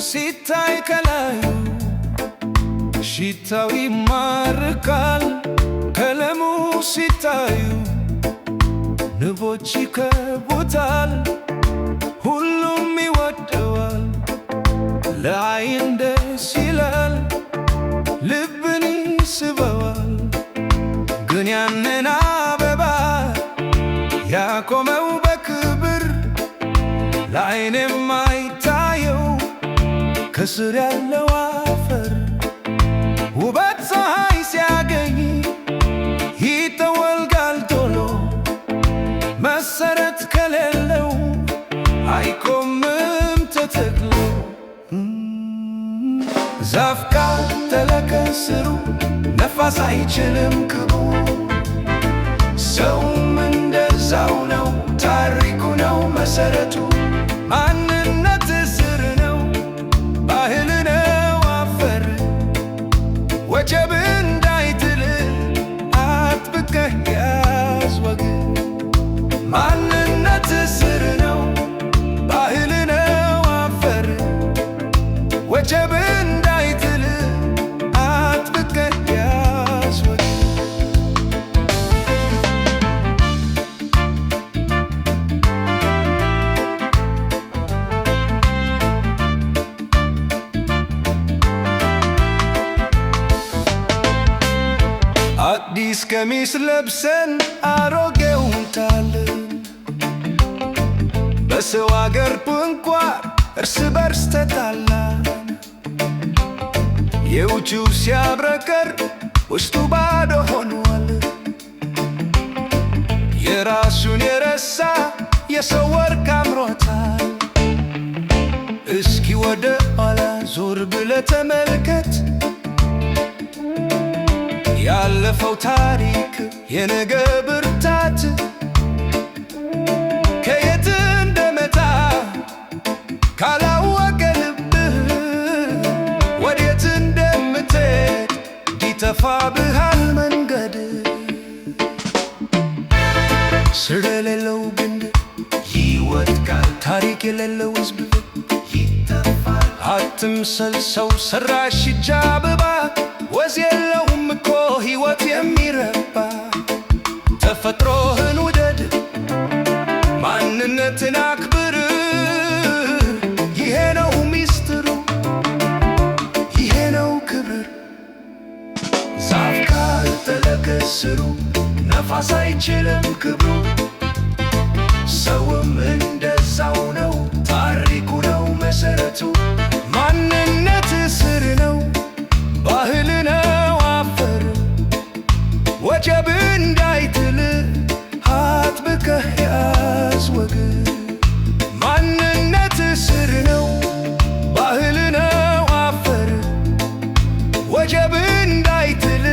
ሲታይ ከላዩ ሽታው ይማርካል። ቀለሙ ሲታዩ ንቦች ይከቡታል። ሁሉም ይወደዋል፣ ለዓይን ደስ ይላል፣ ልብን ይስበዋል። ግን ያንን አበባ ያቆመው በክብር ለዓይን የማይታየው ከስር ያለው አፈር ውበት ፀሐይ ሲያገኝ ይጠወልጋል ቶሎ። መሰረት ከሌለው አይቆምም ተተክሎ። ዛፍ ካተለ ከስሩ ነፋስ አይችልም ክቡ። ሰውም እንደዛው ነው፣ ታሪኩ ነው መሰረቱ። ማንነት ስር ነው፣ ባህል ነው አፈር። ወጀብ እንዳይጥል አጥብቀህ ያዝ ወግ። ማንነት ስር ነው፣ ባህል ነው አፈር። ወጀብ እንዳይጥል አጥብቀህ ያዝ ወግ። አዲስ ቀሚስ ለብሰን አሮጌውን ጣልን። በሰው አገር እንኳ እርስ በርስ ተጣላን። የውጭው ሲያብረቀር ውስጡ ባዶ ሆኗል። የራሱን የረሳ የሰው ወርቅ አምሮታል። እስኪ ወደ ኋላ ዞር ብለህ ተመልከት፣ ያለፈው ታሪክ የነገ ብርታት። ከየት እንደመጣ ካላወቀ ልብህ ወዴት እንደምትሄድ ይጠፋብሃል መንገድ። ስር የሌለው ግንድ ይወድቃል፣ ታሪክ የሌለው ሕዝብ ይጠፋል። አትምሰል ሰው ሰራሽ እጅ አበባ፣ ወዝ የለውም እኮ ሕይወት የሚረባ። ተፈጥሮህን ውደድ፣ ማንነትን አክብር። ይሄ ነው ሚስጥሩ፣ ይሄ ነው ክብር። ዛፍ ካልተለ ከስሩ ነፋስ አይችልም ክብሩ። ሰውም እንደዛው ነው፣ ታሪኩ ነው መሰረቱ። ማንነት ስር ነው፣ ባህል ነው አፈር። ወጀብ እንዳይጥል አጥብቀህ ያዝ ወግ። ማንነት ስር ነው፣ ባህል ነው አፈር። ወጀብ እንዳይጥል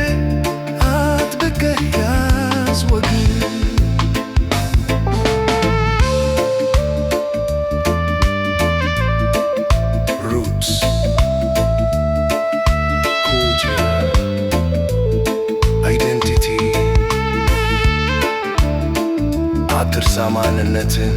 አጥብቀህ ያዝ ወግ። Roots identity አትርሳ ማንነትን